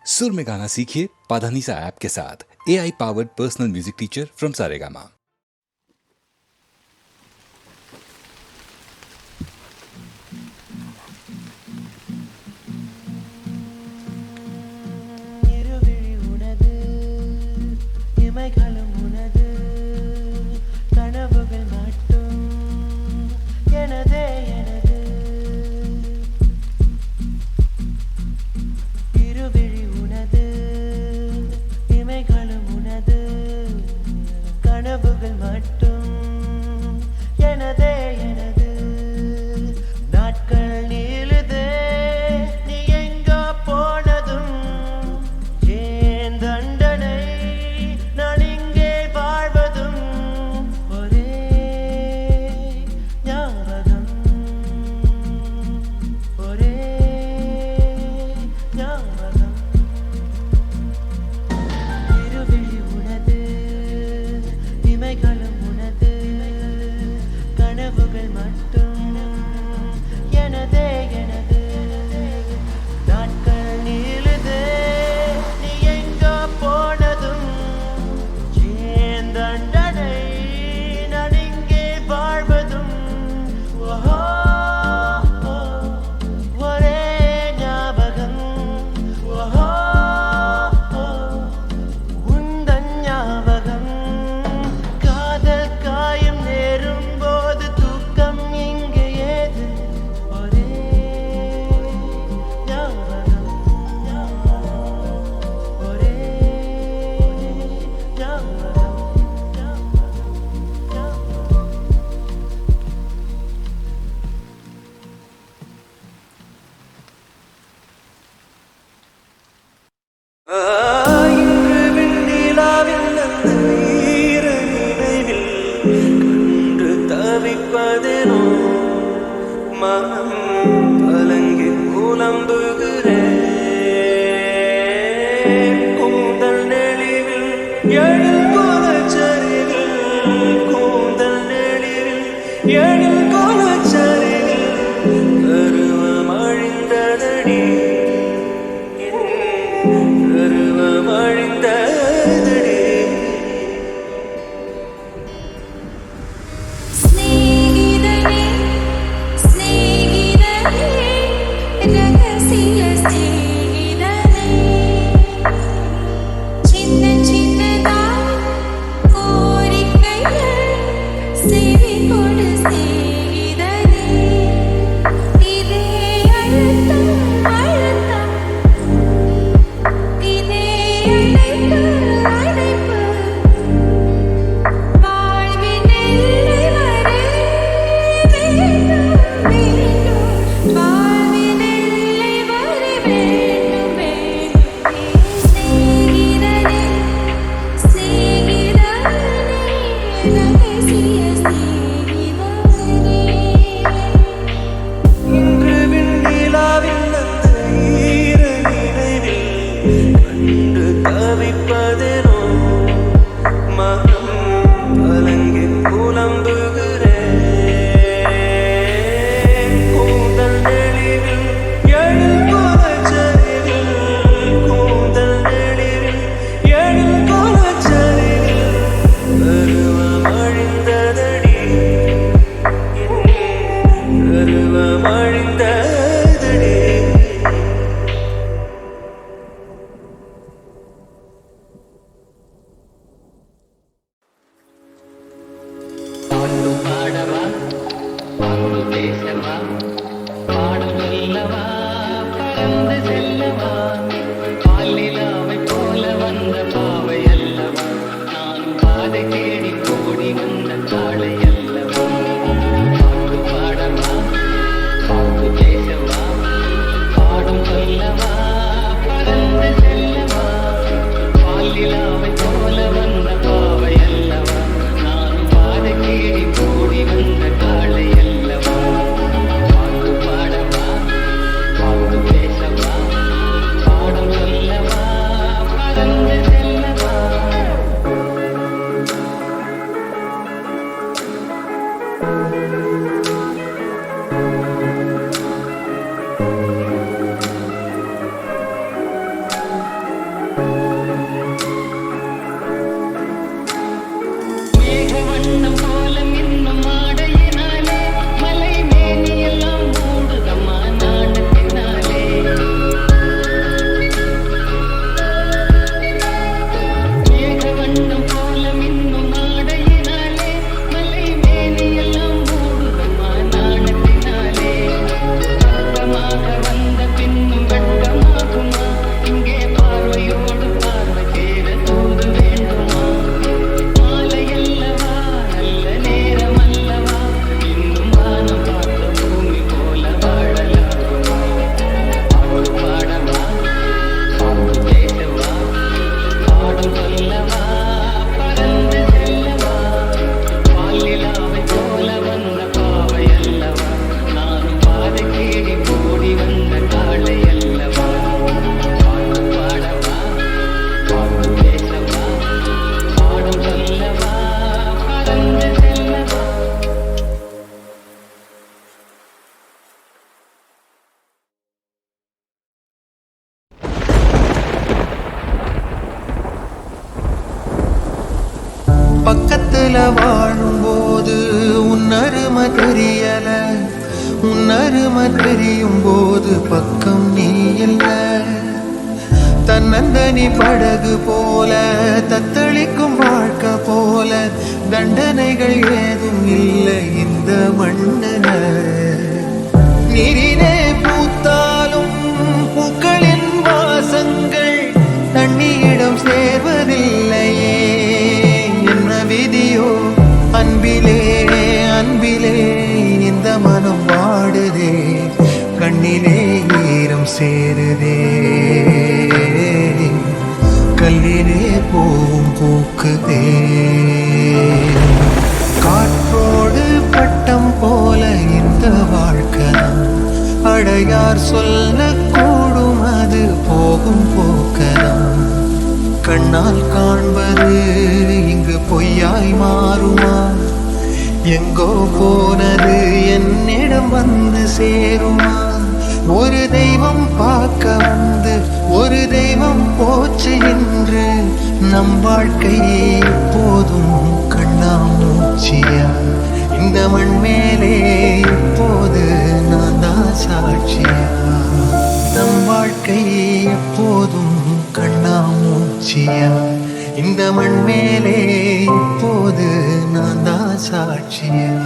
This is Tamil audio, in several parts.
सुर में गाना सीखिए पाधानीसा ऐप के साथ। AI powered personal music teacher from Saregama. Say we go to stay. பக்கத்துல வாழும்போது உன்னருமை தெரியல, உன்னருமை தெரியும் போது பக்கம் நீ இல்ல. தன்னந்தனி படகு போல தத்தளிக்கும் வாழ்க்கை போல தண்டனைகள் ஏதும் இல்லை இந்த மண்ணுல. நீரிலே பூத்தாலும் பூக்களின் வாசங்கள் தண்ணியிடம் சேர்வதில்லையே. என்ன விதியோ அன்பிலே அன்பிலே இந்த மனம் வாடுதே, கண்ணிலே ஈரம் சேருதே, கல்லிலே போவும் பூக்குதே. காற்றோடு பட்டம் போல இந்த வாழ்க்கை அடையார் சொல்லக்கூடும், அது போகும் போக்கலாம். கண்ணால் காண்பது இங்கு பொய்யாய் மாறுமா? எங்கோ போனது என்னிடம் வந்து சேருமா? ஒரு தெய்வம் பார்க்க வந்து ஒரு தெய்வம் போச்சு என்று நம் வாழ்க்கை எப்போதும் கண்ணாமூச்சியா? இந்த மண் மேலே இப்போது நான் தான் சாட்சியா? நம் வாழ்க்கை எப்போதும் கண்ணாமூச்சியா? இந்த மண் மேலே இப்போது நான் தான் சாட்சியா?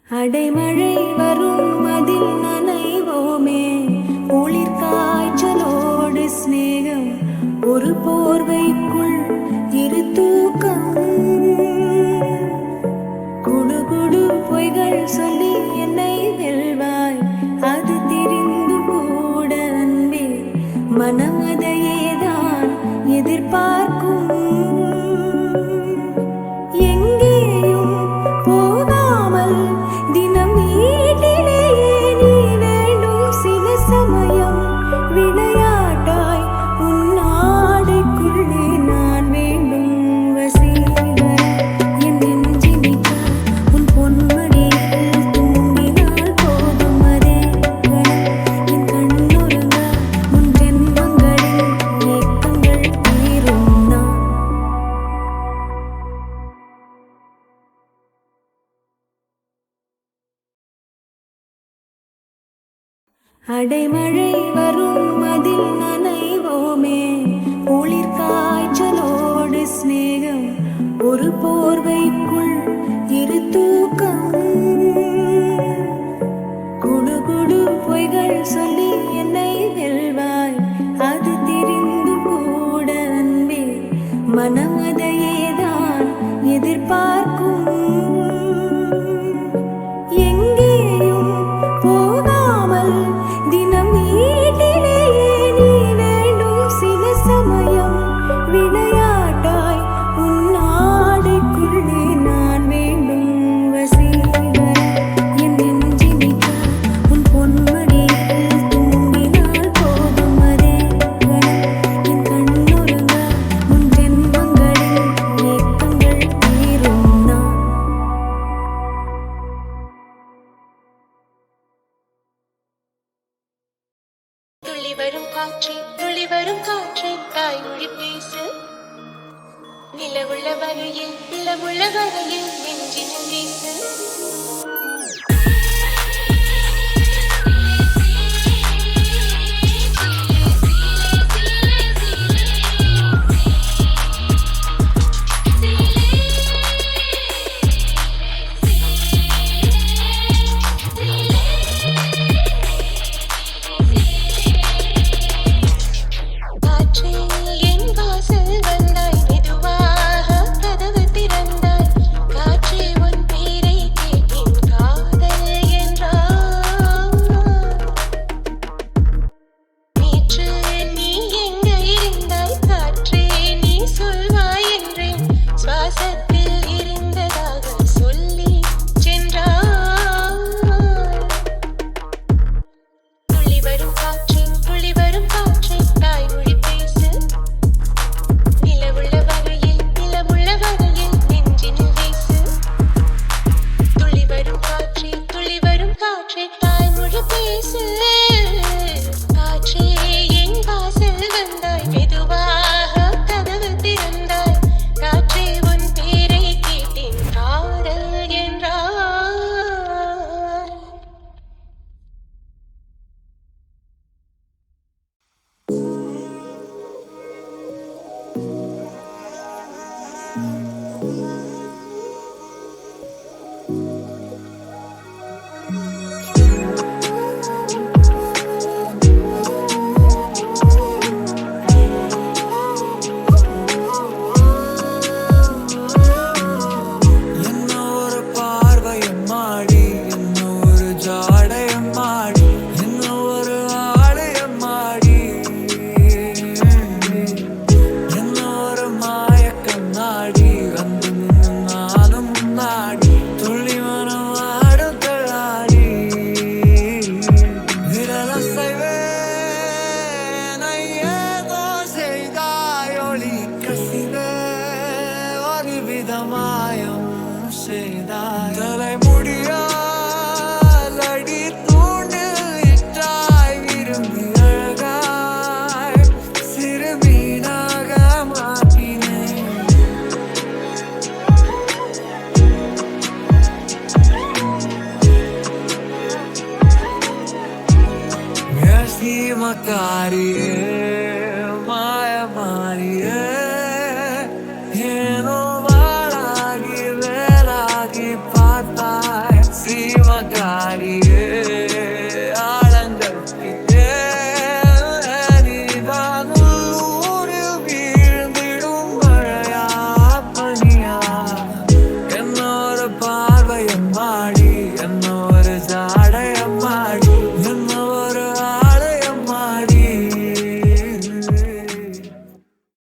அடைமழை வரும் அதில் நனைவோமே, குளிர் காய்ச்சலோடு சிநேகம், ஒரு போர்வைக்குள் இரு தூக்கம். குடு குடு பொய்கள் சொல்லி என்னை வெல்வாய், அது தெரிந்து கூட அன்பே மனம் அதையேதான் எதிர்பார்க்கும். எங்கேயும் போகாமல் தினம் வீட்டிலேயே நீ வேண்டும். சில சமயம் விளையாட்டாய் உன் ஆடைக்குள்ளே நான் வேண்டும். வசீகரா என் நெஞ்சினிக்கா உன் பொன்மடியில் தூங்கினால் போதும். அதே கணம் என் கண்ணுறங்கா உன் ஜென்மங்களின் ஏக்கங்கள் தீரும். நான் அடைமழை வரும் அதில் நனைவோமே, குளிர் காய்ச்சலோடு சிநேகம், ஒரு போர்வைக்குள் இரு தூக்கம். குடு குடு பொய்கள் சொல்லி என்னை வெல்வாய், அது தெரிந்து கூட அன்பே மனம் அதையேதான் எதிர்பார்க்கும். எங்கேயும் போகாமல் தினம் வீட்டிலேயே நீ வேண்டும். சில சமயம் விளையாட்டாய் உன் ஆடைக்குள்ளே நான் வேண்டும். வசீகரா என் நெஞ்சினிக்கா உன் பொன்மடியில் தூங்கினால் போதும். அதே கணம் என் கண்ணுறங்கா உன் ஜென்மங்களின் ஏக்கங்கள் தீரும். நான் துள்ளி வரும் காற்றே, துள்ளி வரும் காற்றே, தாய்மொழி பேசு. நிலவுள்ள வரையில் நிலமுள்ள வரையில் நெஞ்சினில் வீசு. காற்றே என் வாசல் வந்தாய், மெதுவாக கதவு திறந்தாய். காற்றே உன் பேரை கேட்டேன். சீமக்காரியே மாயமாரியே ஏனோ வாழாகி வேலாகி பார்த்தாய் சீமக்காரியே